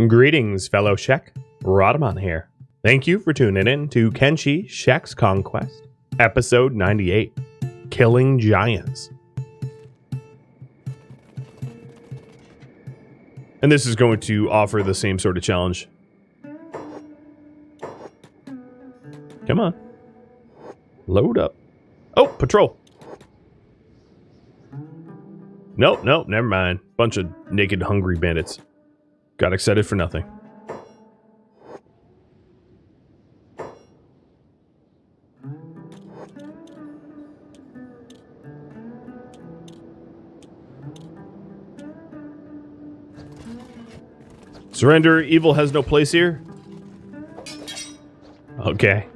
Greetings, fellow Shek. Rhadamant here. Thank you for tuning in to Kenshi Shek's Conquest, episode 98, Killing Giants. And this is going to offer the same sort of challenge. Come on. Load up. Oh, patrol. Nope, never mind. Bunch of naked, hungry bandits. Got excited for nothing. Surrender, evil has no place here. Okay.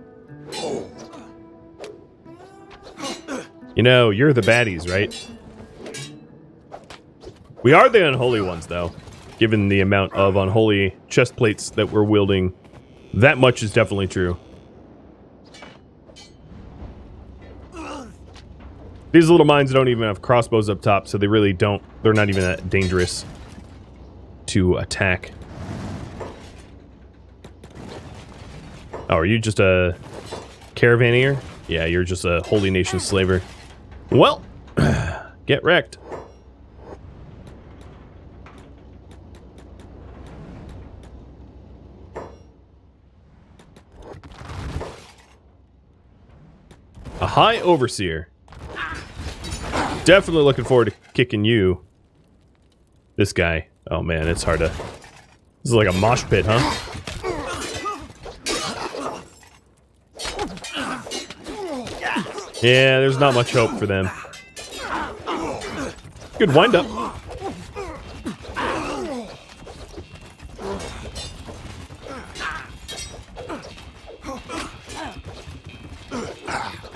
You know, you're the baddies, right? We are the unholy ones, though. Given the amount of unholy chest plates that we're wielding, that much is definitely true. These little mines don't even have crossbows up top, so they really don't, they're not even that dangerous to attack. Oh, are you just a caravaneer? Yeah, you're just a Holy Nation slaver. Well, get wrecked. A high overseer. Definitely looking forward to kicking you. This guy. Oh man, it's hard to... This is like a mosh pit, huh? Yeah, there's not much hope for them. Good wind up.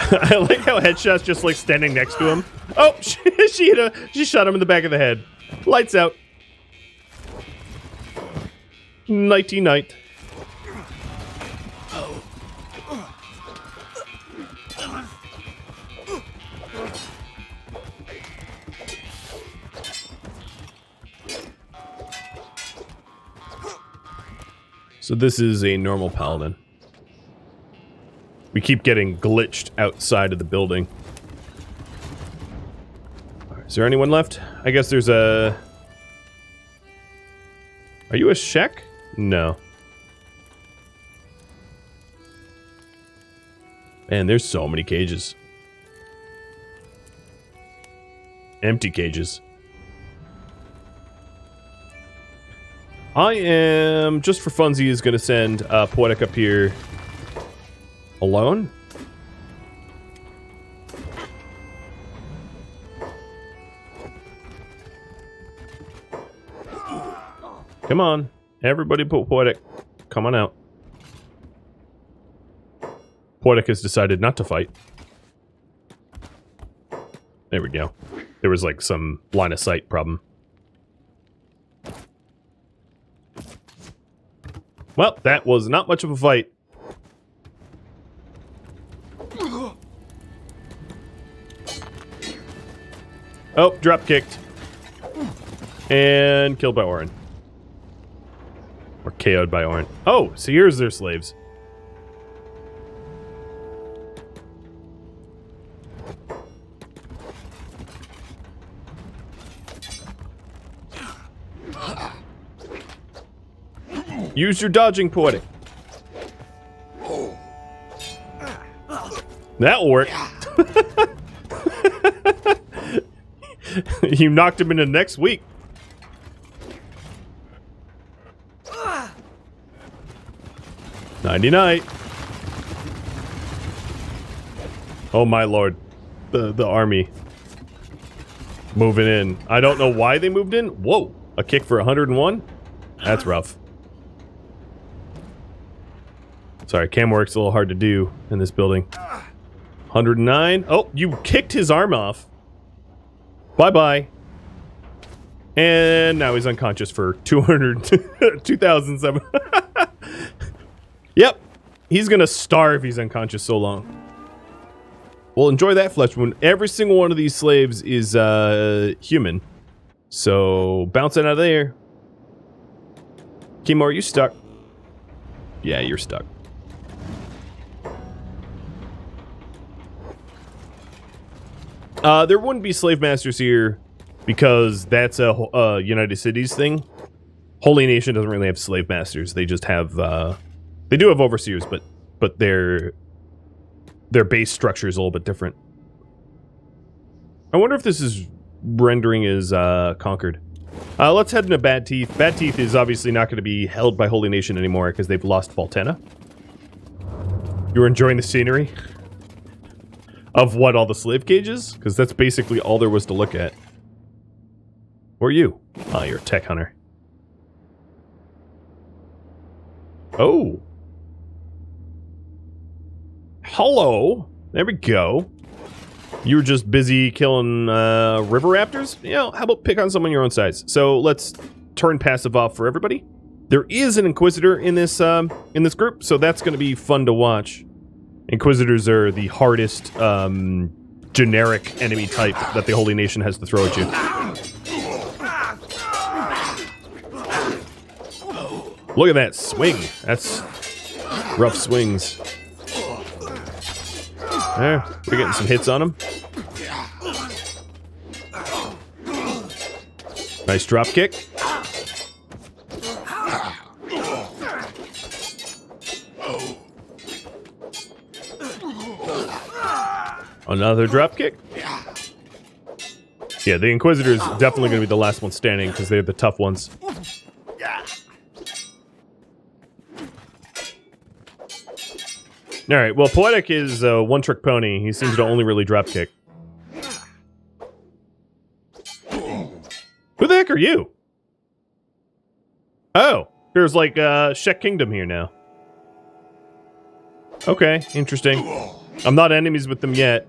I like how Headshot's just like standing next to him. Oh, she shot him in the back of the head. Lights out. Nighty night. So this is a normal paladin. We keep getting glitched outside of the building. Is there anyone left? I guess there's a... Are you a Shek? No. Man, there's so many cages. Empty cages. I am, just for funsies, going to send Poetic up here alone. Come on. Everybody put Poetic. Come on out. Poetic has decided not to fight. There we go. There was like some line of sight problem. Well, that was not much of a fight. Oh, drop kicked. And killed by Orin. Or KO'd by Orin. Oh, so here's their slaves. Use your dodging, Poetic. That'll work. You knocked him into next week. Nighty-night. Oh my lord. The army. Moving in. I don't know why they moved in. Whoa. A kick for 101? That's rough. Sorry, cam work's a little hard to do in this building. 109. Oh, you kicked his arm off. Bye-bye. And now he's unconscious for 2007. Yep. He's gonna starve if he's unconscious so long. Well, enjoy that flesh wound. Every single one of these slaves is human. So, bouncing out of there. Kimo, are you stuck? Yeah, you're stuck. There wouldn't be slave masters here because that's a United Cities thing. Holy Nation doesn't really have slave masters. They just have they do have overseers, but their base structure is a little bit different. I wonder if this is rendering is conquered. Let's head into Bad Teeth. Bad Teeth is obviously not going to be held by Holy Nation anymore because they've lost Valtena. You were enjoying the scenery of what, all the slave cages? Because that's basically all there was to look at. Who are you? Oh, you're a tech hunter. Oh. Hello. There we go. You were just busy killing river raptors? You know, how about pick on someone your own size? So let's turn passive off for everybody. There is an Inquisitor in this group, so that's going to be fun to watch. Inquisitors are the hardest generic enemy type that the Holy Nation has to throw at you. Look at that swing. That's rough swings. There, we're getting some hits on him. Nice drop kick. Another drop kick. Yeah, the Inquisitor is definitely going to be the last one standing because they're the tough ones. Alright, well, Poetic is a one-trick pony. He seems to only really drop kick. Who the heck are you? Oh, there's like Shek Kingdom here now. Okay, interesting. I'm not enemies with them yet.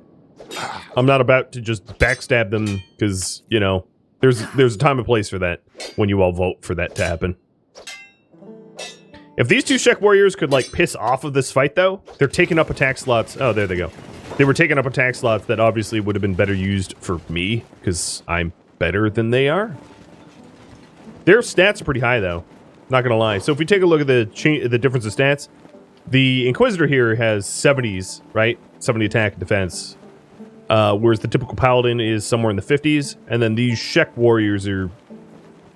I'm not about to just backstab them because, you know, there's a time and place for that when you all vote for that to happen. If these two Shek warriors could, like, piss off of this fight, though, they're taking up attack slots. Oh, there they go. They were taking up attack slots that obviously would have been better used for me because I'm better than they are. Their stats are pretty high, though. Not gonna lie. So if we take a look at the difference of stats, the Inquisitor here has 70s, right? 70 attack and defense. Whereas the typical Paladin is somewhere in the 50s. And then these Shek warriors are...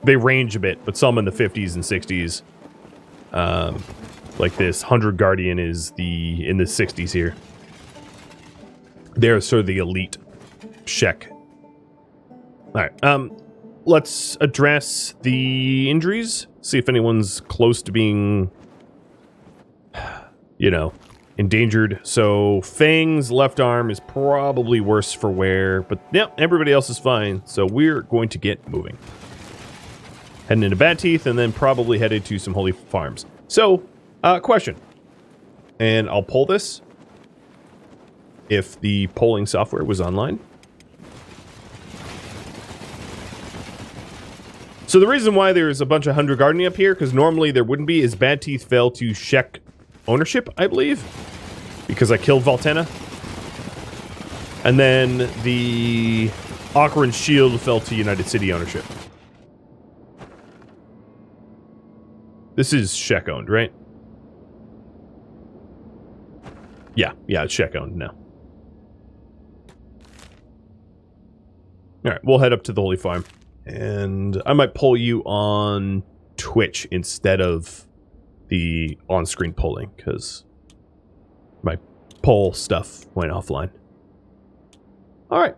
They range a bit, but some in the 50s and 60s. Like this 100 Guardian is in the 60s here. They're sort of the elite Shek. Alright, let's address the injuries. See if anyone's close to being, you know, endangered. So, Fang's left arm is probably worse for wear, but yeah, everybody else is fine. So, we're going to get moving. Heading into Bad Teeth, and then probably headed to some Holy Farms. So, question. And I'll pull this if the polling software was online. So the reason why there's a bunch of 100 Gardening up here, because normally there wouldn't be, is Bad Teeth fell to Shek ownership, I believe. Because I killed Valtena. And then the Ocaran Shield fell to United City ownership. This is Shek owned, right? Yeah, it's Shek owned now. Alright, we'll head up to the Holy Farm. And I might poll you on Twitch instead of the on-screen polling, because my poll stuff went offline. Alright.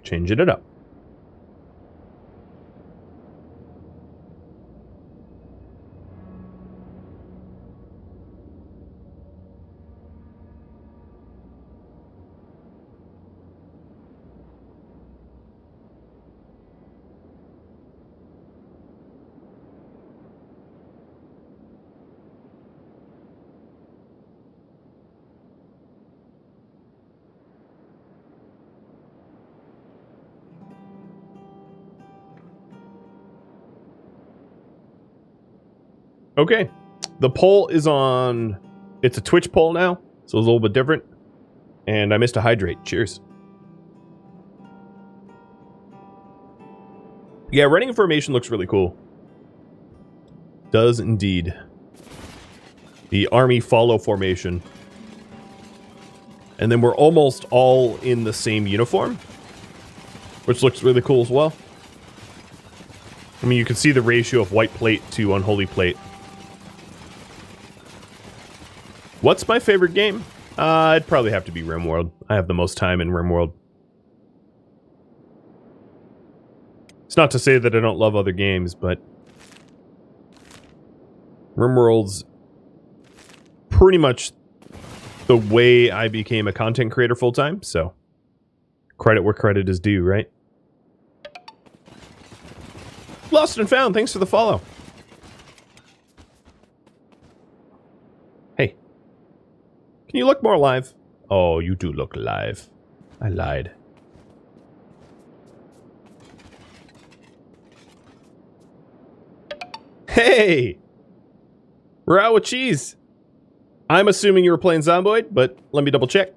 Changing it up. Okay, the poll is on, it's a Twitch poll now, so it's a little bit different. And I missed a hydrate, cheers. Yeah, running formation looks really cool. Does indeed. The army follow formation. And then we're almost all in the same uniform, which looks really cool as well. I mean, you can see the ratio of white plate to unholy plate. What's my favorite game? It'd probably have to be RimWorld. I have the most time in RimWorld. It's not to say that I don't love other games, but RimWorld's pretty much the way I became a content creator full-time, so credit where credit is due, right? Lost and Found, thanks for the follow. Hey. Can you look more alive? Oh, you do look alive. I lied. Hey! We're out with cheese. I'm assuming you were playing Zomboid, but let me double check.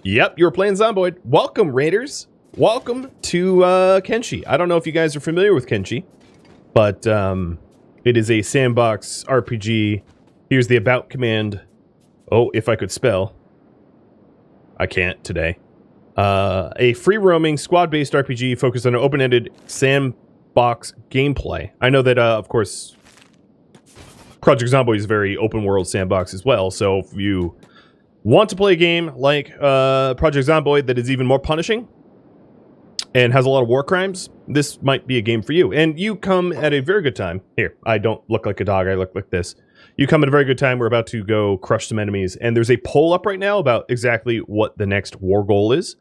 Yep, you were playing Zomboid. Welcome, Raiders. Welcome to Kenshi. I don't know if you guys are familiar with Kenshi, but it is a sandbox RPG. Here's the about command. Oh, if I could spell. I can't today. A free-roaming, squad-based RPG focused on an open-ended sandbox gameplay. I know that, of course, Project Zomboid is a very open-world sandbox as well, so if you want to play a game like Project Zomboid that is even more punishing and has a lot of war crimes, this might be a game for you. And you come at a very good time. Here, I don't look like a dog, I look like this. You come at a very good time. We're about to go crush some enemies, and there's a poll up right now about exactly what the next war goal is.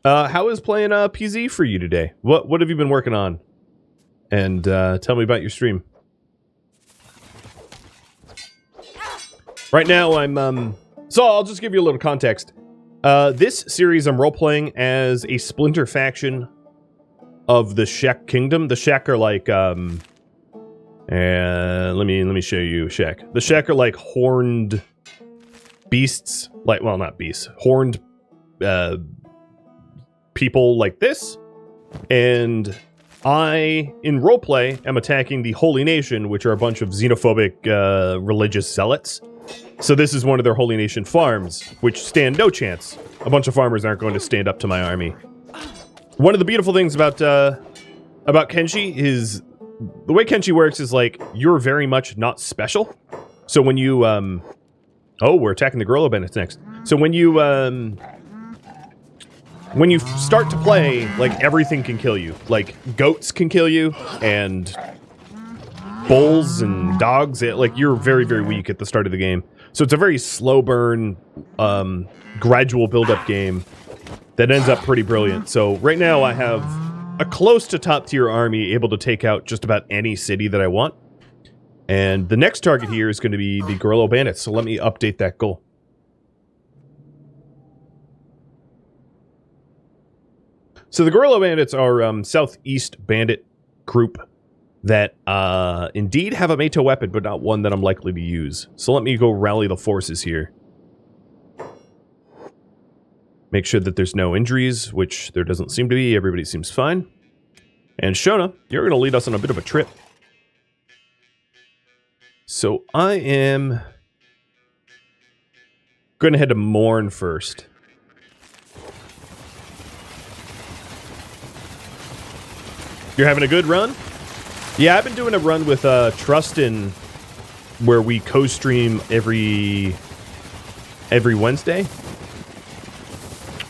How is playing PZ for you today? What have you been working on? And tell me about your stream. Right now, I'm so I'll just give you a little context. This series, I'm role-playing as a splinter faction of the Shek Kingdom. The Shek are like, and let me show you Shek. The Shek are like horned beasts, like, well, not beasts, horned people like this. And I, in roleplay, am attacking the Holy Nation, which are a bunch of xenophobic religious zealots. So this is one of their Holy Nation farms, which stand no chance. A bunch of farmers aren't going to stand up to my army. One of the beautiful things about Kenshi is the way Kenshi works is like you're very much not special. So when you oh, we're attacking the Gorilla Bandits next. So when you start to play, like everything can kill you. Like goats can kill you, and bulls and dogs. Like you're very, very weak at the start of the game. So it's a very slow burn, gradual build-up game that ends up pretty brilliant. So right now I have a close to top-tier army able to take out just about any city that I want. And the next target here is going to be the Gorilla Bandits. So let me update that goal. So the Gorilla Bandits are Southeast Bandit group that indeed have a Meito weapon, but not one that I'm likely to use. So let me go rally the forces here. Make sure that there's no injuries, which there doesn't seem to be. Everybody seems fine. And Shona, you're going to lead us on a bit of a trip. So I am going to head to Mourn first. You're having a good run? Yeah, I've been doing a run with Trustin where we co-stream every Wednesday.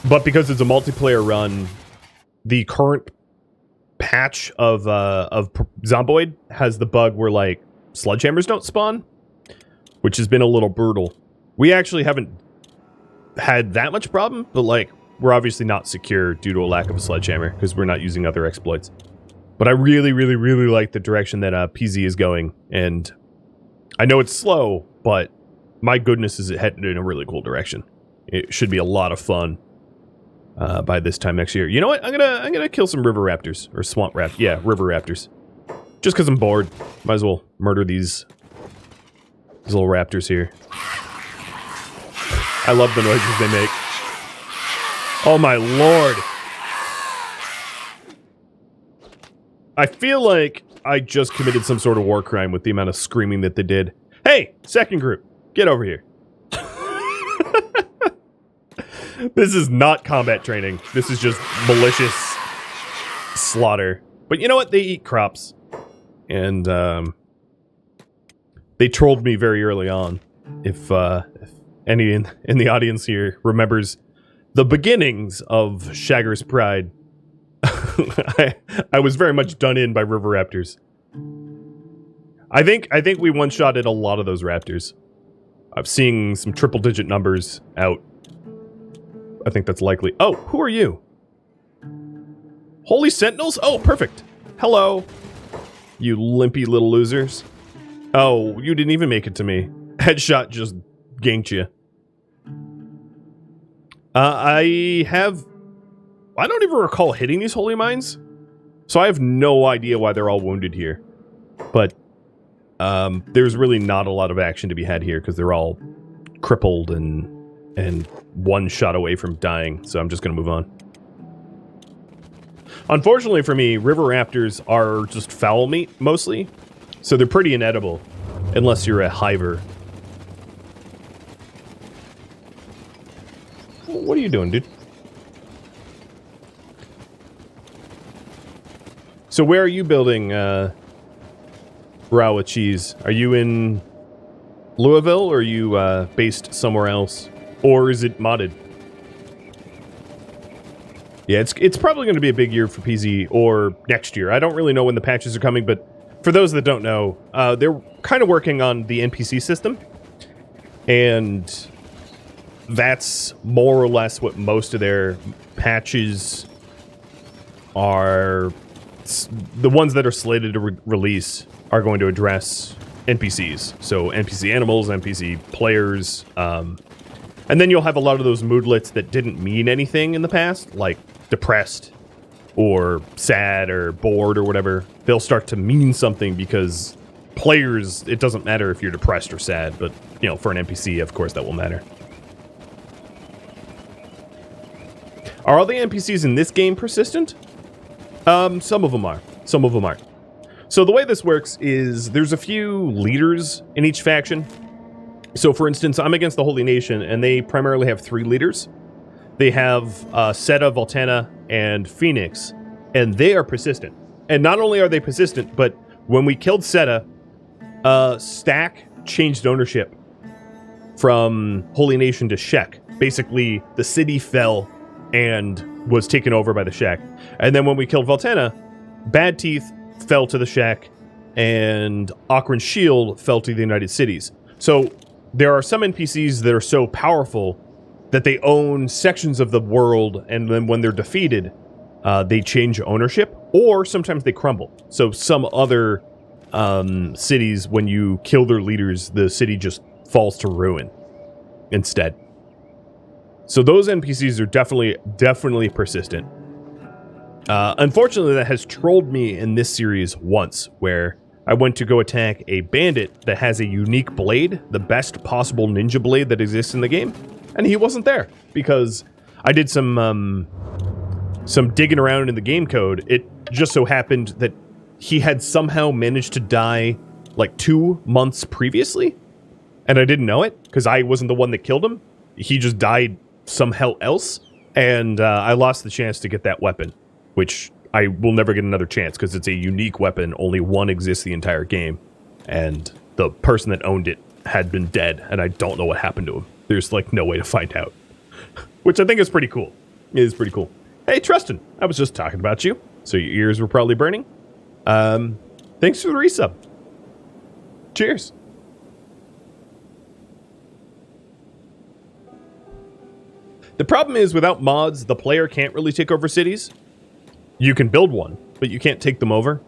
But because it's a multiplayer run, the current patch of Zomboid has the bug where, like, sledgehammers don't spawn, which has been a little brutal. We actually haven't had that much problem, but, like, we're obviously not secure due to a lack of a sledgehammer because we're not using other exploits. But I really, really, really like the direction that PZ is going, and I know it's slow, but my goodness is it headed in a really cool direction. It should be a lot of fun by this time next year. You know what? I'm gonna kill some river raptors or swamp raptors. Yeah, river raptors. Just because I'm bored, might as well murder these little raptors here. I love the noises they make. Oh my lord! I feel like I just committed some sort of war crime with the amount of screaming that they did. Hey, second group, get over here. This is not combat training. This is just malicious slaughter. But you know what? They eat crops. And they trolled me very early on. If any in the audience here remembers the beginnings of Shager's Pride, I was very much done in by river raptors. I think we one-shotted a lot of those raptors. I'm seeing some triple-digit numbers out. I think that's likely. Oh, who are you? Holy Sentinels? Oh, perfect. Hello, you limpy little losers. Oh, you didn't even make it to me. Headshot just ganked you. I don't even recall hitting these holy mines, so I have no idea why they're all wounded here. But there's really not a lot of action to be had here because they're all crippled and one shot away from dying, so I'm just going to move on. Unfortunately for me, river raptors are just foul meat, mostly, so they're pretty inedible, unless you're a hiver. What are you doing, dude? So where are you building, Rawa Cheese? Are you in Louisville, or are you based somewhere else? Or is it modded? Yeah, it's probably going to be a big year for PZ, or next year. I don't really know when the patches are coming, but for those that don't know, they're kind of working on the NPC system. And that's more or less what most of their patches are. The ones that are slated to release are going to address NPCs. So NPC animals, NPC players, and then you'll have a lot of those moodlets that didn't mean anything in the past, like depressed or sad or bored or whatever. They'll start to mean something because players, it doesn't matter if you're depressed or sad, but, you know, for an NPC, of course, that will matter. Are all the NPCs in this game persistent? Some of them are. Some of them aren't. So the way this works is there's a few leaders in each faction. So, for instance, I'm against the Holy Nation, and they primarily have 3 leaders. They have Seta, Voltana, and Phoenix, and they are persistent. And not only are they persistent, but when we killed Seta, Stack changed ownership from Holy Nation to Shek. Basically, the city fell and was taken over by the Shek. And then when we killed Voltana, Bad Teeth fell to the Shek, and Akron's Shield fell to the United Cities. So there are some NPCs that are so powerful that they own sections of the world, and then when they're defeated, they change ownership, or sometimes they crumble. So some other cities, when you kill their leaders, the city just falls to ruin instead. So those NPCs are definitely persistent. Unfortunately, that has trolled me in this series once, where I went to go attack a bandit that has a unique blade, the best possible ninja blade that exists in the game, and he wasn't there because I did some digging around in the game code. It just so happened that he had somehow managed to die like 2 months previously, and I didn't know it because I wasn't the one that killed him. He just died some hell else, and I lost the chance to get that weapon, which I will never get another chance because it's a unique weapon. Only one exists the entire game, and the person that owned it had been dead, and I don't know what happened to him. There's like no way to find out, which I think is pretty cool. It is pretty cool. Hey, Trustin, I was just talking about you, so your ears were probably burning. Thanks for the resub. Cheers. The problem is, without mods, the player can't really take over cities. You can build one, but you can't take them over.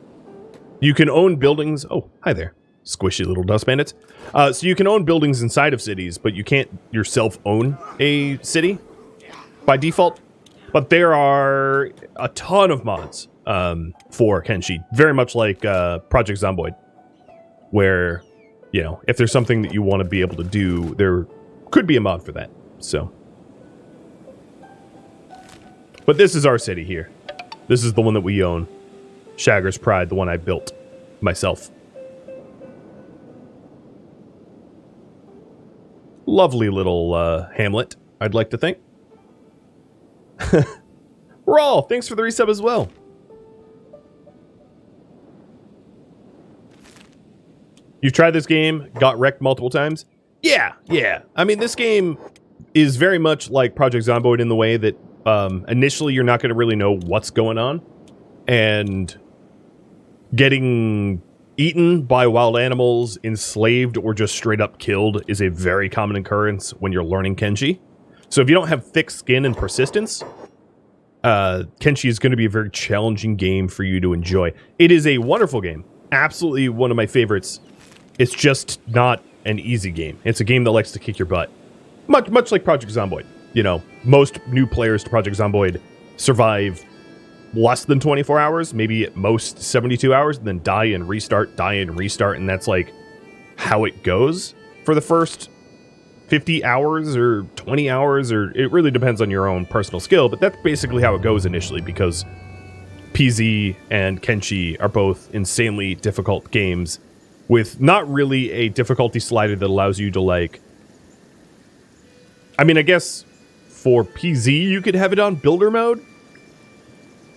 You can own buildings. Oh, hi there, squishy little dust bandits. So you can own buildings inside of cities, but you can't yourself own a city by default. But there are a ton of mods for Kenshi, very much like Project Zomboid, where, you know, if there's something that you want to be able to do, there could be a mod for that. So, but this is our city here. This is the one that we own. Shager's Pride, the one I built. myself. Lovely little hamlet, I'd like to think. Raw, thanks for the resub as well. You've tried this game, got wrecked multiple times? Yeah. I mean, this game is very much like Project Zomboid in the way that initially you're not going to really know what's going on. And getting eaten by wild animals, enslaved, or just straight up killed is a very common occurrence when you're learning Kenshi. So if you don't have thick skin and persistence, Kenshi is going to be a very challenging game for you to enjoy. It is a wonderful game. Absolutely one of my favorites. It's just not an easy game. It's a game that likes to kick your butt. Much like Project Zomboid. You know, most new players to Project Zomboid survive less than 24 hours, maybe at most 72 hours, and then die and restart, and that's like how it goes for the first 50 hours or 20 hours, or it really depends on your own personal skill, but that's basically how it goes initially, because PZ and Kenshi are both insanely difficult games with not really a difficulty slider that allows you to, like... I mean, I guess for PZ you could have it on builder mode,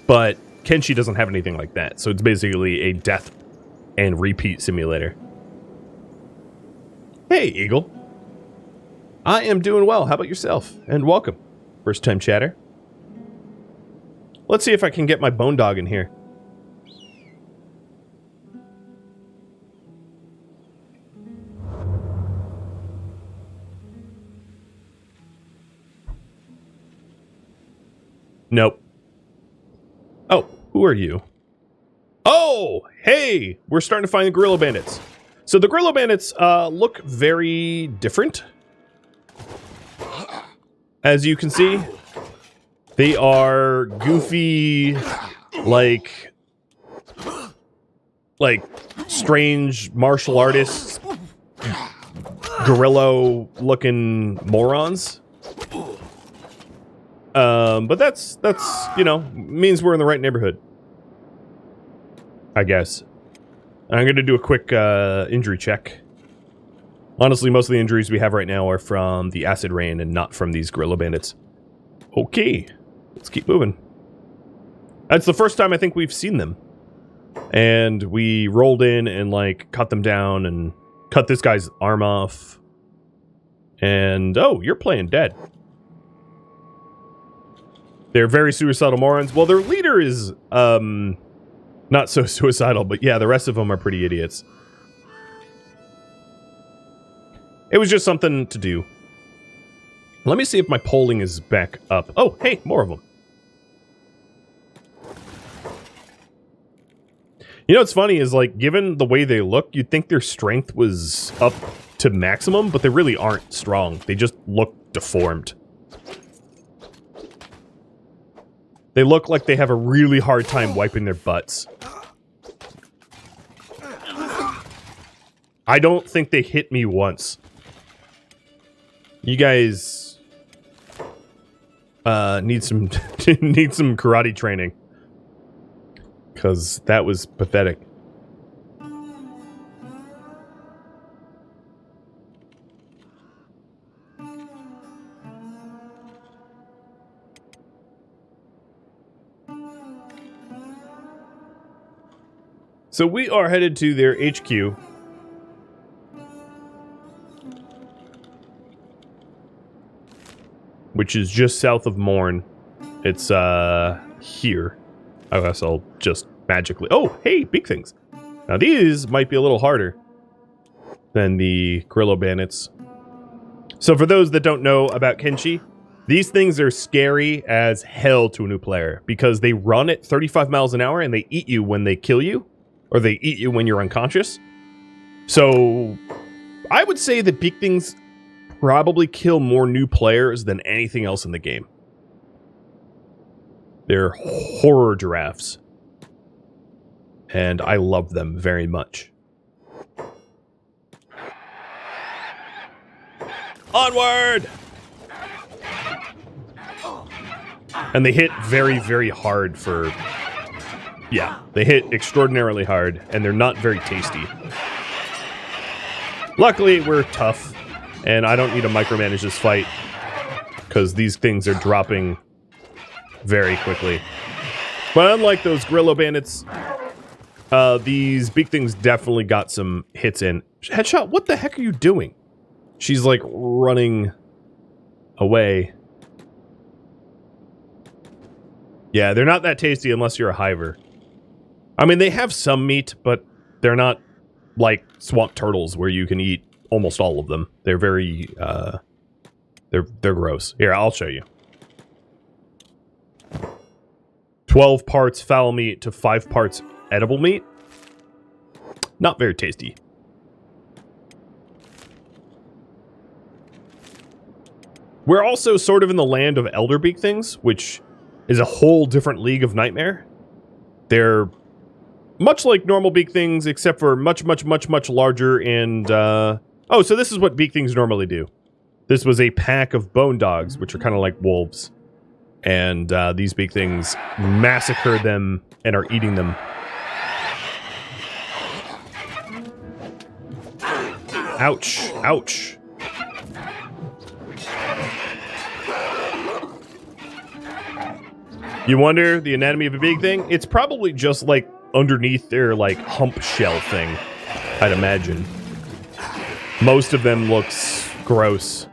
but Kenshi doesn't have anything like that, so it's basically a death and repeat simulator. Hey, Eagle. I am doing well. How about yourself? And welcome. First time chatter. Let's see if I can get my bone dog in here. Nope. Oh, who are you? Oh, hey! We're starting to find the Gorilla Bandits. So the Gorilla Bandits look very different. As you can see, they are goofy, like strange martial artists, gorilla-looking morons. But that's you know, means we're in the right neighborhood, I guess. I'm gonna do a quick injury check. Honestly, most of the injuries we have right now are from the acid rain and not from these Gorilla Bandits. Okay, let's keep moving. That's the first time I think we've seen them. And we rolled in and, like, cut them down and cut this guy's arm off. And, oh, you're playing dead. They're very suicidal morons. Well, their leader is, not so suicidal, but yeah, the rest of them are pretty idiots. It was just something to do. Let me see if my polling is back up. Oh, hey, more of them. You know what's funny is, like, given the way they look, you'd think their strength was up to maximum, but they really aren't strong. They just look deformed. They look like they have a really hard time wiping their butts. I don't think they hit me once. You guys need some need some karate training, because that was pathetic. So we are headed to their HQ. Which is just south of Mourn. It's, here. I guess I'll just magically... Oh, hey, big things. Now these might be a little harder than the Gorilla Bandits. So for those that don't know about Kenshi, these things are scary as hell to a new player because they run at 35 miles an hour and they eat you when they kill you, or they eat you when you're unconscious. So I would say that big things probably kill more new players than anything else in the game. They're horror giraffes. And I love them very much. Onward! And they hit very, very hard for Yeah, they hit extraordinarily hard, and they're not very tasty. Luckily, we're tough, and I don't need to micromanage this fight, because these things are dropping very quickly. But unlike those Grillo Bandits, these big things definitely got some hits in. Headshot, what the heck are you doing? She's like running away. Yeah, they're not that tasty unless you're a hiver. I mean, they have some meat, but they're not like swamp turtles where you can eat almost all of them. They're very, they're gross. Here, I'll show you. 12 parts foul meat to 5 parts edible meat. Not very tasty. We're also sort of in the land of elder beak things, which is a whole different league of nightmare. They're much like normal beak things, except for much, much, much, much larger and, oh, so this is what beak things normally do. This was a pack of bone dogs, which are kind of like wolves. And these beak things massacred them and are eating them. Ouch. Ouch. You wonder the anatomy of a beak thing? It's probably just like underneath their like hump shell thing, I'd imagine. Most of them looks gross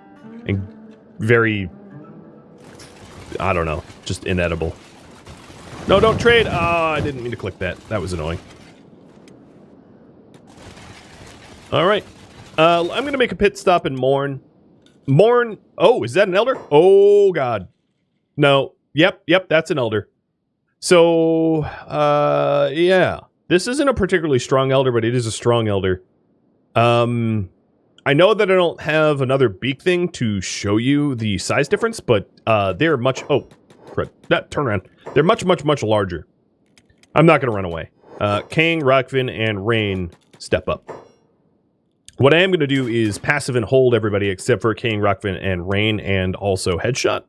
and very, I don't know, just inedible. No, don't trade! Ah, I didn't mean to click that. That was annoying. Alright. I'm gonna make a pit stop in Mourn. Mourn, oh, is that an elder? Oh, God. No. Yep, that's an elder. So, yeah. This isn't a particularly strong elder, but it is a strong elder. I know that I don't have another beak thing to show you the size difference, but they're much... Oh, turn around. They're much, much, much larger. I'm not going to run away. King, Rockfin, and Rain step up. What I am going to do is passive and hold everybody except for King, Rockfin, and Rain, and also Headshot.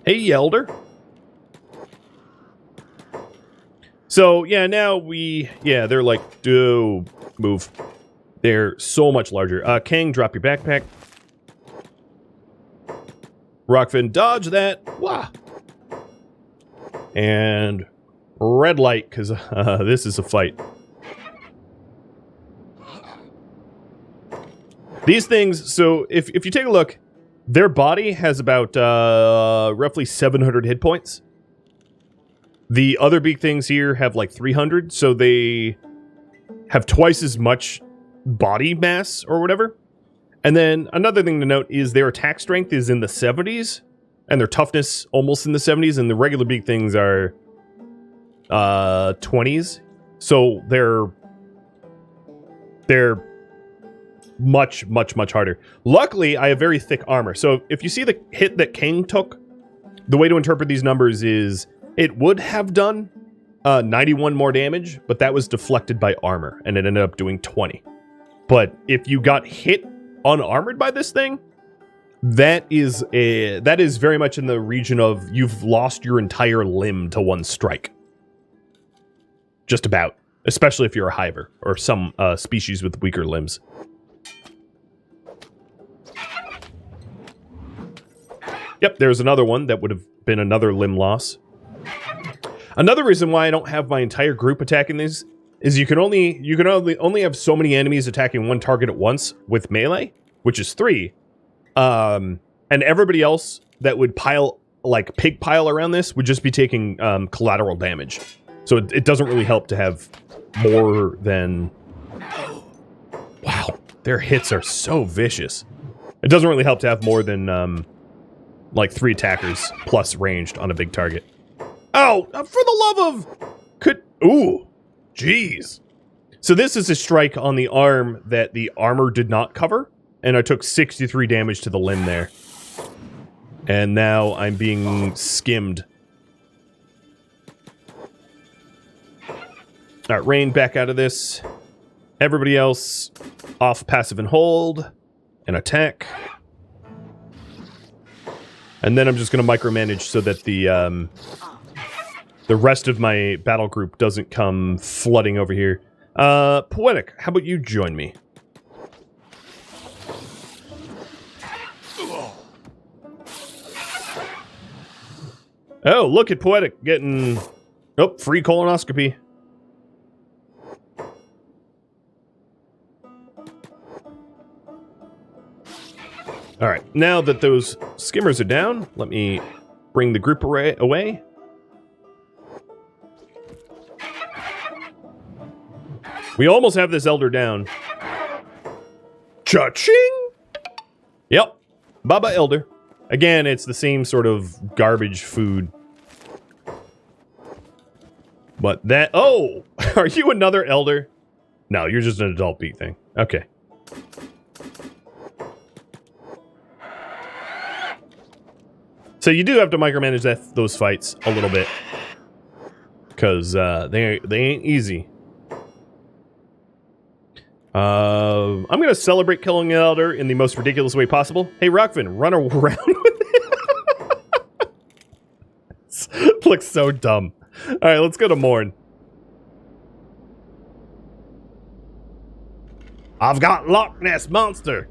Hey, Elder. So, yeah, now they're like, oh, move. They're so much larger. King, drop your backpack. Rockfin, dodge that. Wah. And red light, because this is a fight. These things, so if you take a look, their body has about roughly 700 hit points. The other big things here have like 300, so they have twice as much body mass or whatever. And then another thing to note is their attack strength is in the 70s, and their toughness almost in the 70s, and the regular big things are 20s. So they're much, much, much harder. Luckily, I have very thick armor. So if you see the hit that King took, the way to interpret these numbers is it would have done 91 more damage, but that was deflected by armor, and it ended up doing 20. But if you got hit unarmored by this thing, that is very much in the region of you've lost your entire limb to one strike. Just about. Especially if you're a hiver, or some species with weaker limbs. Yep, there's another one that would have been another limb loss. Another reason why I don't have my entire group attacking these is you can only have so many enemies attacking one target at once with melee, which is 3. And everybody else that would pig pile around this would just be taking collateral damage. So it doesn't really help to have more than... Wow, their hits are so vicious. It doesn't really help to have more than like 3 attackers plus ranged on a big target. Oh, for the love of... Ooh, jeez. So this is a strike on the arm that the armor did not cover, and I took 63 damage to the limb there. And now I'm being skimmed. Alright, Rain back out of this. Everybody else off passive and hold. and attack. And then I'm just going to micromanage so that the rest of my battle group doesn't come flooding over here. Poetic, how about you join me? Oh, look at Poetic getting... Oh, free colonoscopy. Alright, now that those skimmers are down, let me bring the group away. We almost have this elder down. Cha-ching! Yep, Baba Elder. Again, it's the same sort of garbage food. But that... Oh! Are you another elder? No, you're just an adult beat thing. Okay. So you do have to micromanage those fights a little bit. Because they ain't easy. I'm going to celebrate killing an elder in the most ridiculous way possible. Hey, Rockfin, run around with it. It looks so dumb. All right, let's go to Mourn. I've got Loch Ness Monster.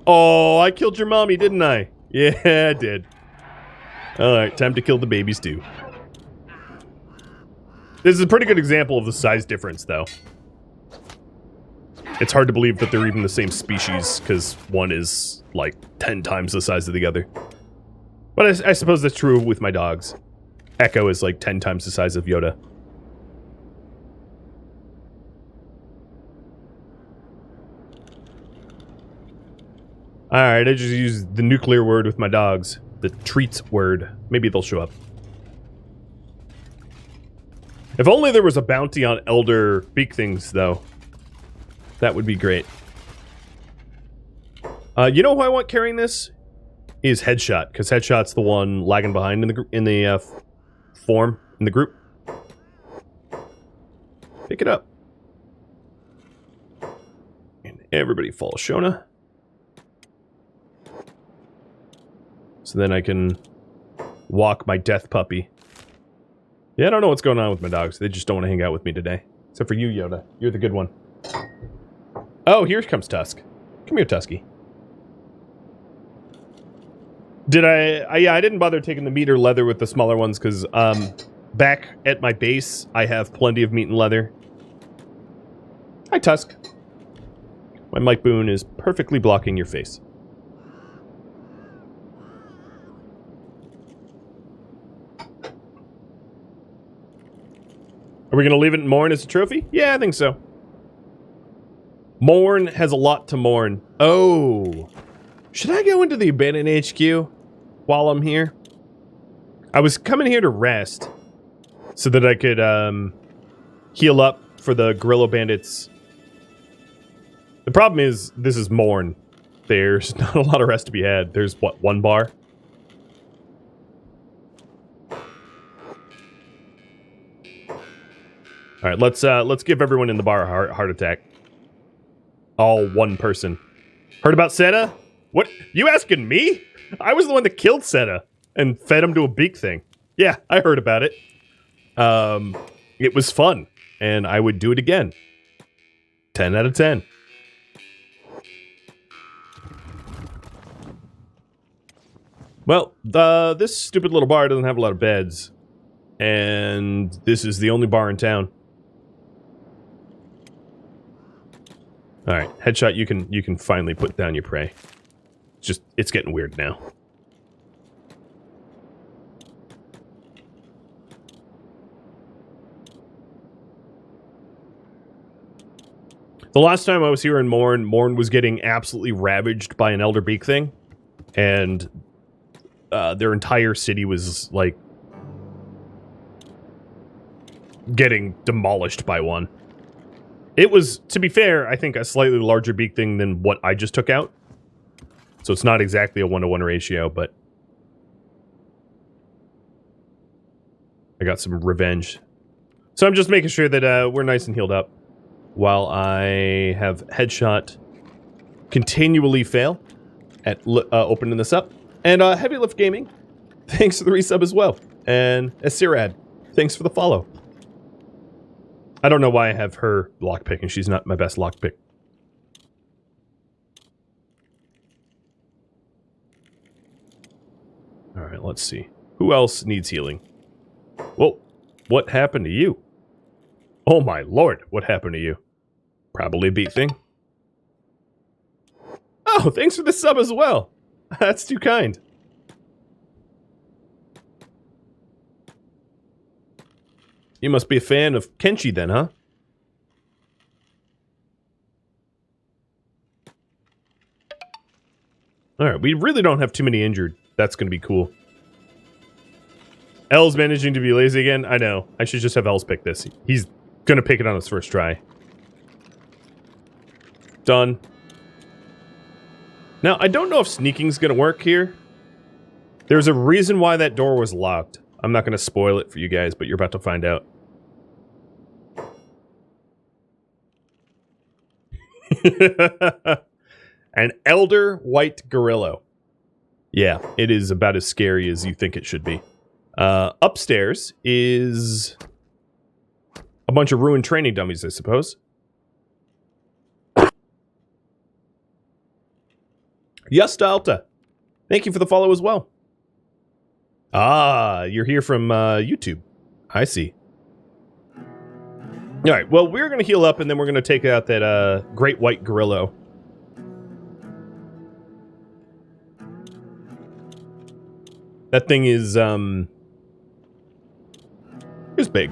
Oh, I killed your mommy, didn't I? Yeah, I did. Alright, time to kill the babies too. This is a pretty good example of the size difference, though. It's hard to believe that they're even the same species, because one is, like, 10 times the size of the other. But I suppose that's true with my dogs. Echo is, like, 10 times the size of Yoda. Alright, I just used the nuclear word with my dogs. The treats word. Maybe they'll show up. If only there was a bounty on elder beak things, though. That would be great. You know who I want carrying this? Is Headshot, because Headshot's the one lagging behind in the form, in the group. Pick it up. And everybody follow Shona. So then I can walk my death puppy. Yeah, I don't know what's going on with my dogs. They just don't want to hang out with me today. Except for you, Yoda. You're the good one. Oh, here comes Tusk. Come here, Tusky. Did yeah, I didn't bother taking the meat or leather with the smaller ones because back at my base, I have plenty of meat and leather. Hi, Tusk. My mic boon is perfectly blocking your face. Are we going to leave it in Mourn as a trophy? Yeah, I think so. Mourn has a lot to mourn. Oh. Should I go into the abandoned HQ while I'm here? I was coming here to rest so that I could heal up for the Guerrilla Bandits. The problem is, this is Mourn. There's not a lot of rest to be had. There's, what, 1 bar? All right, let's give everyone in the bar a heart attack. All 1 person. Heard about Seta? What? You asking me? I was the one that killed Seta and fed him to a beak thing. Yeah, I heard about it. It was fun, and I would do it again. 10 out of 10. Well, this stupid little bar doesn't have a lot of beds, and this is the only bar in town. All right, Headshot, you can finally put down your prey. It's getting weird now. The last time I was here in Mourn, Mourn was getting absolutely ravaged by an elder beak thing, and their entire city was like getting demolished by one. It was, to be fair, I think a slightly larger beak thing than what I just took out. So it's not exactly a 1-to-1 ratio, but I got some revenge. So I'm just making sure that we're nice and healed up while I have headshot continually fail at opening this up. And Heavy Lift Gaming, thanks for the resub as well. And Esirad, thanks for the follow. I don't know why I have her lockpicking. She's not my best lockpick. Alright, let's see. Who else needs healing? Whoa, what happened to you? Oh my lord, what happened to you? Probably a beat thing. Oh, thanks for the sub as well. That's too kind. You must be a fan of Kenshi then, huh? Alright, we really don't have too many injured. That's going to be cool. L's managing to be lazy again? I know. I should just have L's pick this. He's going to pick it on his first try. Done. Now, I don't know if sneaking's going to work here. There's a reason why that door was locked. I'm not going to spoil it for you guys, but you're about to find out. An elder white gorilla. Yeah, it is about as scary as you think it should be. Upstairs is a bunch of ruined training dummies, I suppose. Yustalta, thank you for the follow as well. Ah, you're here from YouTube. I see. All right, well, we're going to heal up, and then we're going to take out that great white gorilla. That thing is big.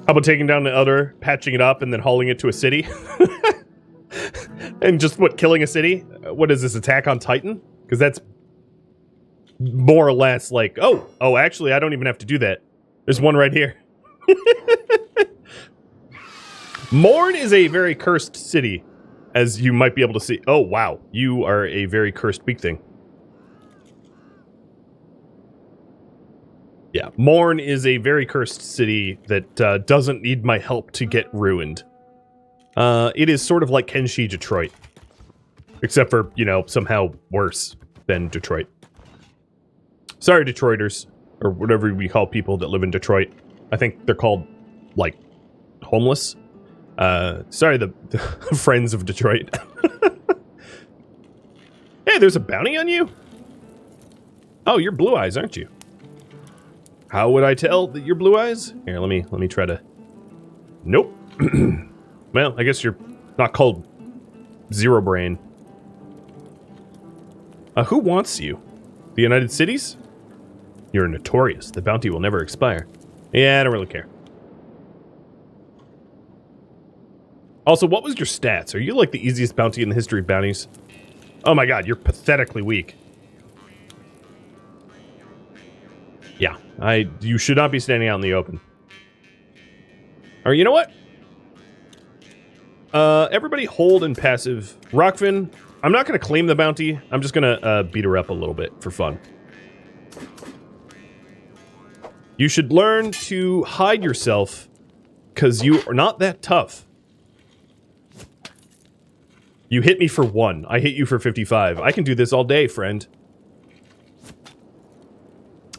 How about taking down the other, patching it up, and then hauling it to a city? And just, what, killing a city? What is this, Attack on Titan? Because that's more or less like, oh, actually, I don't even have to do that. There's one right here. Mourn is a very cursed city, as you might be able to see. Oh, wow. You are a very cursed big thing. Yeah, Mourn is a very cursed city that doesn't need my help to get ruined. It is sort of like Kenshi Detroit. Except for, you know, somehow worse than Detroit. Sorry, Detroiters. Or whatever we call people that live in Detroit. I think they're called, like, homeless. Sorry, the friends of Detroit. Hey, there's a bounty on you? Oh, you're Blue Eyes, aren't you? How would I tell that you're Blue Eyes? Here, let me try to... Nope. Well, I guess you're not called Zero Brain. Who wants you? The United Cities? You're notorious. The bounty will never expire. Yeah, I don't really care. Also, what was your stats? Are you like the easiest bounty in the history of bounties? Oh my god, you're pathetically weak. Yeah, you should not be standing out in the open. Or you know what? Everybody hold and passive. Rockfin, I'm not going to claim the bounty. I'm just going to beat her up a little bit for fun. You should learn to hide yourself because you are not that tough. You hit me for 1. I hit you for 55. I can do this all day, friend.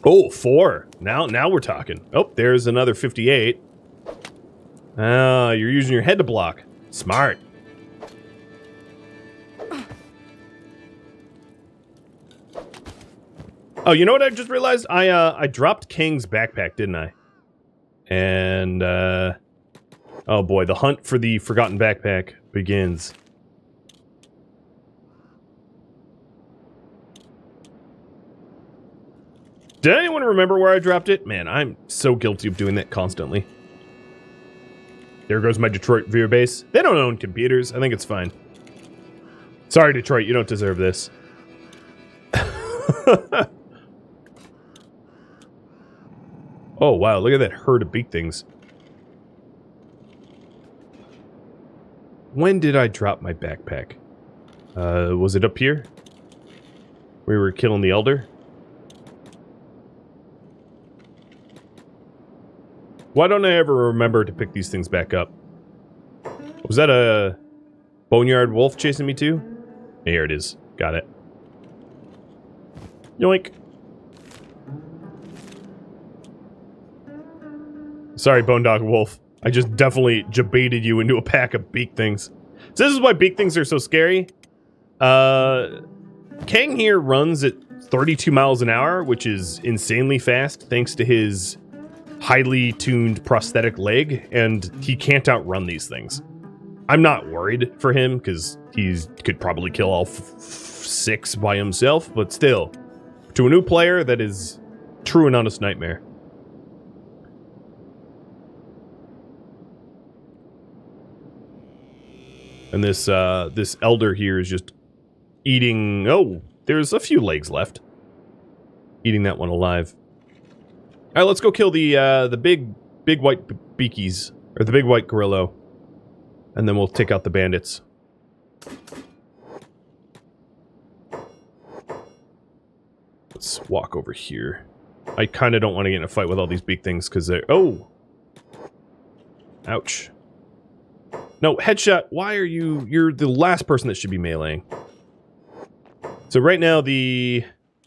Oh, 4. Now we're talking. Oh, there's another 58. Ah, you're using your head to block. Smart. Oh, you know what I just realized? I dropped King's backpack, didn't I? And, oh boy, the hunt for the forgotten backpack begins. Did anyone remember where I dropped it? Man, I'm so guilty of doing that constantly. There goes my Detroit viewer base. They don't own computers. I think it's fine. Sorry, Detroit, you don't deserve this. Oh, wow, look at that herd of big things. When did I drop my backpack? Was it up here? We were killing the Elder? Why don't I ever remember to pick these things back up? Was that a boneyard wolf chasing me too? Here it is. Got it. Yoink. Sorry, Bone Dog Wolf. I just definitely jebaited you into a pack of beak things. So this is why beak things are so scary. Kang here runs at 32 miles an hour, which is insanely fast thanks to his highly tuned prosthetic leg, and he can't outrun these things. I'm not worried for him, because he could probably kill all 6 by himself, but still, to a new player, that is true and honest nightmare. And this elder here is just eating... Oh, there's a few legs left. Eating that one alive. All right, let's go kill the big white beakies, or the big white gorilla, and then we'll take out the bandits. Let's walk over here. I kind of don't want to get in a fight with all these big things because they're... Oh! Ouch. No, headshot, why are you... You're the last person that should be meleeing. So right now, the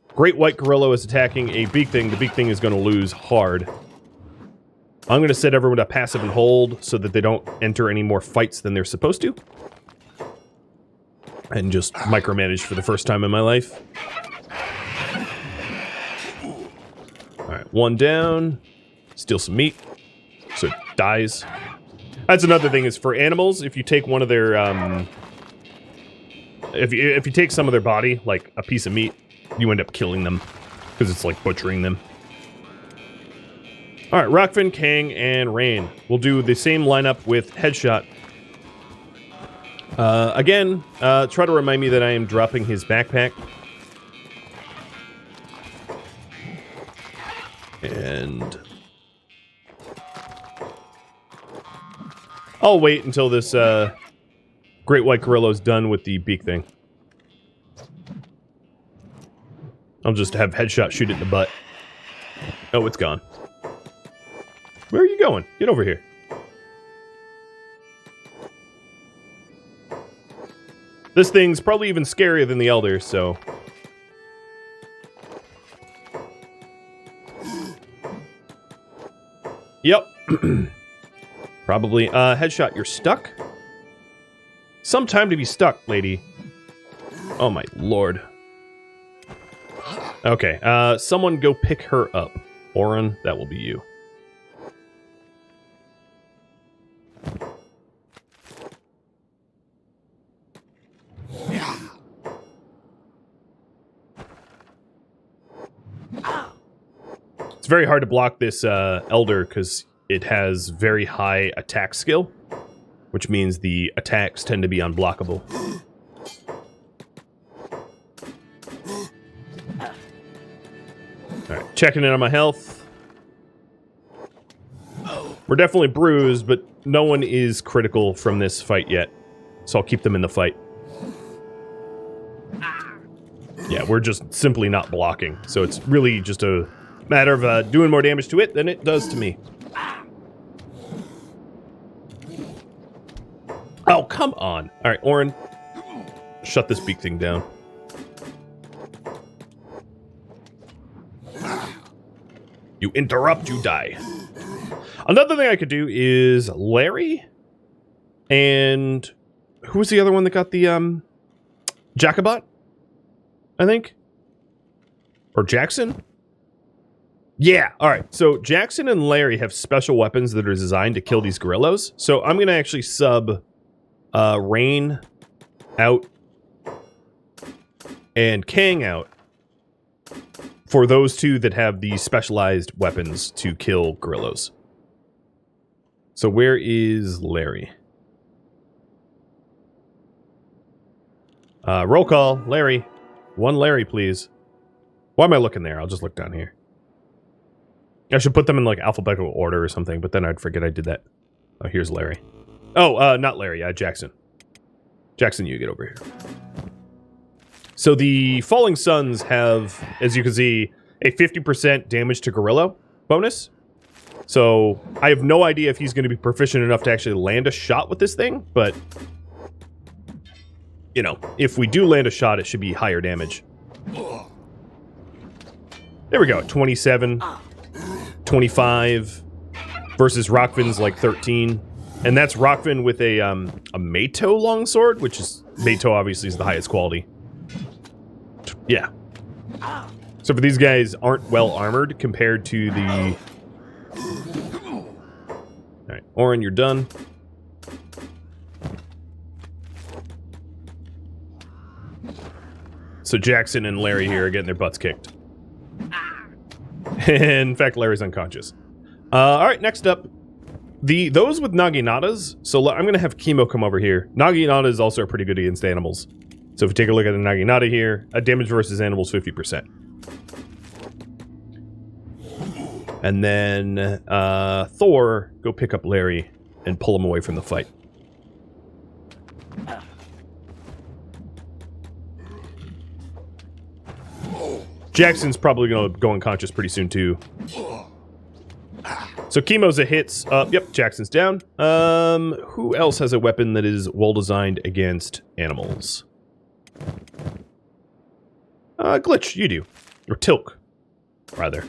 great white gorilla is attacking a big thing. The big thing is going to lose hard. I'm going to set everyone to passive and hold so that they don't enter any more fights than they're supposed to. And just micromanage for the first time in my life. Alright, one down. Steal some meat. So it dies. That's another thing, is for animals, if you take one of their, if you take some of their body, like a piece of meat, you end up killing them. Because it's like butchering them. Alright, Rockfin, Kang, and Rain. We'll do the same lineup with Headshot. Again, try to remind me that I am dropping his backpack. And... I'll wait until this, great white gorilla is done with the beak thing. I'll just have Headshot shoot it in the butt. Oh, it's gone. Where are you going? Get over here. This thing's probably even scarier than the Elder, so... Yep. Probably. Headshot, you're stuck? Some time to be stuck, lady. Oh my lord. Okay, someone go pick her up. Oren, that will be you. It's very hard to block this Elder because it has very high attack skill, which means the attacks tend to be unblockable. Alright, checking in on my health. We're definitely bruised, but no one is critical from this fight yet, so I'll keep them in the fight. Yeah, we're just simply not blocking, so it's really just a matter of doing more damage to it than it does to me. Oh, come on. Alright, Oren. Shut this beak thing down. You interrupt, you die. Another thing I could do is Larry. And who was the other one that got the, Jacobot? I think? Or Jackson? Yeah, alright. So Jackson and Larry have special weapons that are designed to kill these gorillas. So I'm going to actually sub Rain out and Kang out for those two that have the specialized weapons to kill gorillas. So where is Larry? Roll call. Larry. One Larry, please. Why am I looking there? I'll just look down here. I should put them in, like, alphabetical order or something, but then I'd forget I did that. Oh, here's Larry. Oh, not Larry. Jackson. Jackson, you get over here. So the Falling Suns have, as you can see, a 50% damage to gorilla bonus. So I have no idea if he's going to be proficient enough to actually land a shot with this thing, but you know, if we do land a shot, it should be higher damage. There we go, 27, 25 versus Rockvin's like 13. And that's Rockvin with a Meito longsword, which is, Meito obviously is the highest quality. Yeah. So for these guys aren't well armored compared to the... Alright, Oren, you're done. So Jackson and Larry here are getting their butts kicked. In fact, Larry's unconscious. Alright, next up. Those with Naginatas, so I'm going to have Chemo come over here. Naginata is also pretty good against animals. So if we take a look at the Naginata here, a damage versus animals 50%. And then Thor, go pick up Larry and pull him away from the fight. Jackson's probably going to go unconscious pretty soon too. So Chemo's a hits. Yep, Jackson's down. Who else has a weapon that is well-designed against animals? Glitch, you do. Or Tilk, rather.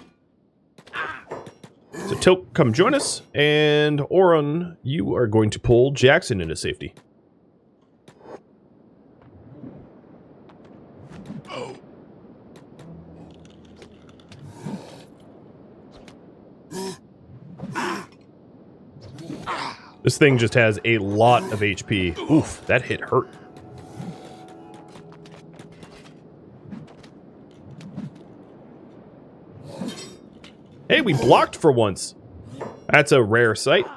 So Tilk, come join us. And Oren, you are going to pull Jackson into safety. This thing just has a lot of HP. Oof, that hit hurt. Hey, we blocked for once. That's a rare sight.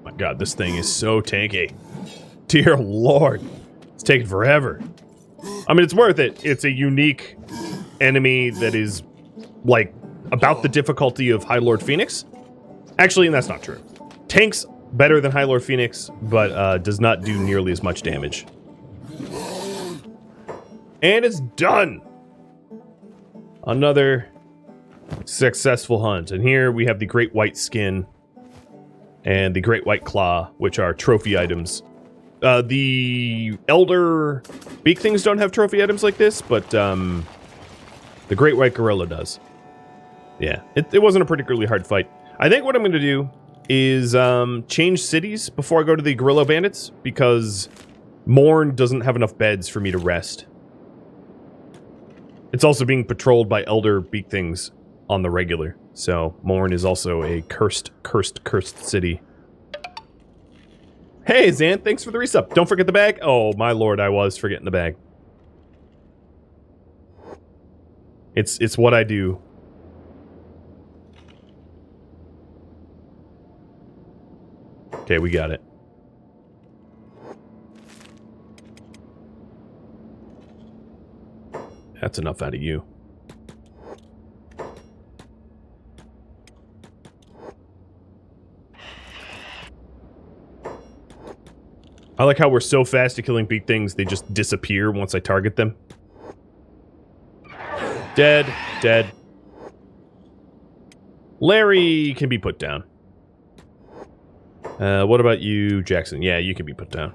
My God, this thing is so tanky. Dear Lord, it's taking forever. I mean, it's worth it. It's a unique enemy that is, like, about the difficulty of High Lord Phoenix. Actually, and that's not true. Tanks better than High Lord Phoenix, but does not do nearly as much damage. And it's done! Another successful hunt. And here we have the Great White Skin and the Great White Claw, which are trophy items. The Elder Beak things don't have trophy items like this, but the Great White Gorilla does. Yeah, it wasn't a particularly hard fight. I think what I'm going to do is change cities before I go to the Gorilla Bandits, because Mourn doesn't have enough beds for me to rest. It's also being patrolled by Elder Beak things on the regular, so Mourn is also a cursed city. Hey, Zan, thanks for the resub. Don't forget the bag. Oh, my lord, I was forgetting the bag. It's what I do. Okay, we got it. That's enough out of you. I like how we're so fast at killing big things, they just disappear once I target them. Dead. Dead. Larry can be put down. What about you, Jackson? Yeah, you can be put down.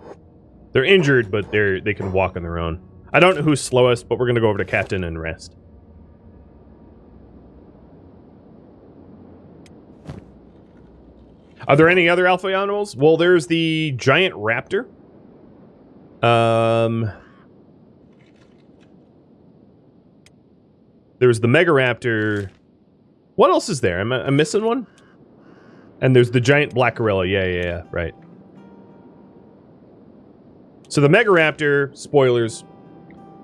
They're injured, but they can walk on their own. I don't know who's slowest, but we're going to go over to Captain and rest. Are there any other alpha animals? Well, there's the giant raptor. There's the mega raptor. What else is there? Am I missing one? And there's the giant black gorilla. Yeah, right. So the mega raptor, spoilers,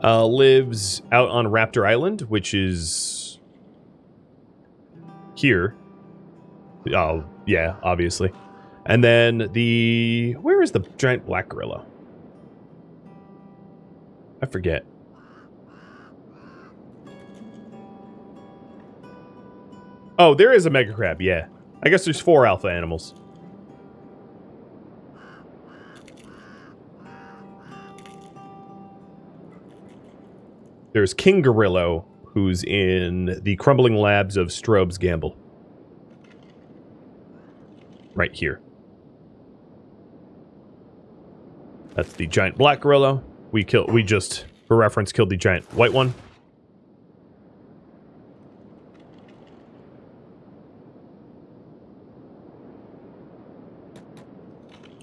lives out on Raptor Island, which is here. Oh, yeah, obviously. And then where is the giant black gorilla? I forget. Oh, there is a mega crab, yeah. I guess there's 4 alpha animals. there's King Gorillo, who's in the crumbling labs of Strobe's Gamble. Right here. That's the giant black gorilla. We just, for reference, killed the giant white one.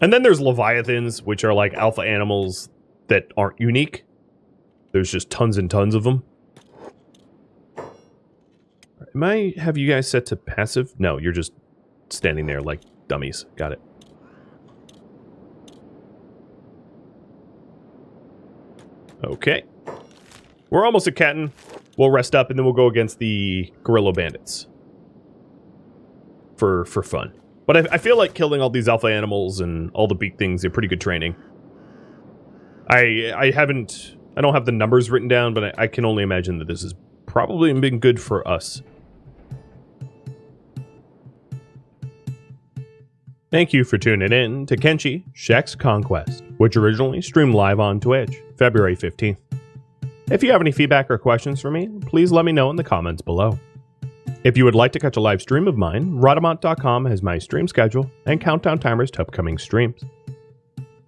And then there's Leviathans, which are like alpha animals that aren't unique. There's just tons and tons of them. Have you guys set to passive? No, you're just standing there like dummies. Got it. Okay. We're almost at Catton. We'll rest up and then we'll go against the Gorilla Bandits. For fun. But I feel like killing all these alpha animals and all the big things are pretty good training. I don't have the numbers written down, but I can only imagine that this has probably been good for us. Thank you for tuning in to Kenshi Shek's Conquest, which originally streamed live on Twitch, February 15th. If you have any feedback or questions for me, please let me know in the comments below. If you would like to catch a live stream of mine, Rhadamant.com has my stream schedule and countdown timers to upcoming streams.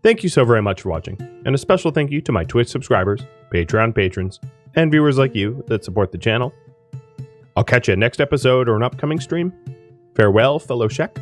Thank you so very much for watching, and a special thank you to my Twitch subscribers, Patreon patrons, and viewers like you that support the channel. I'll catch you next episode or an upcoming stream. Farewell, fellow Shek.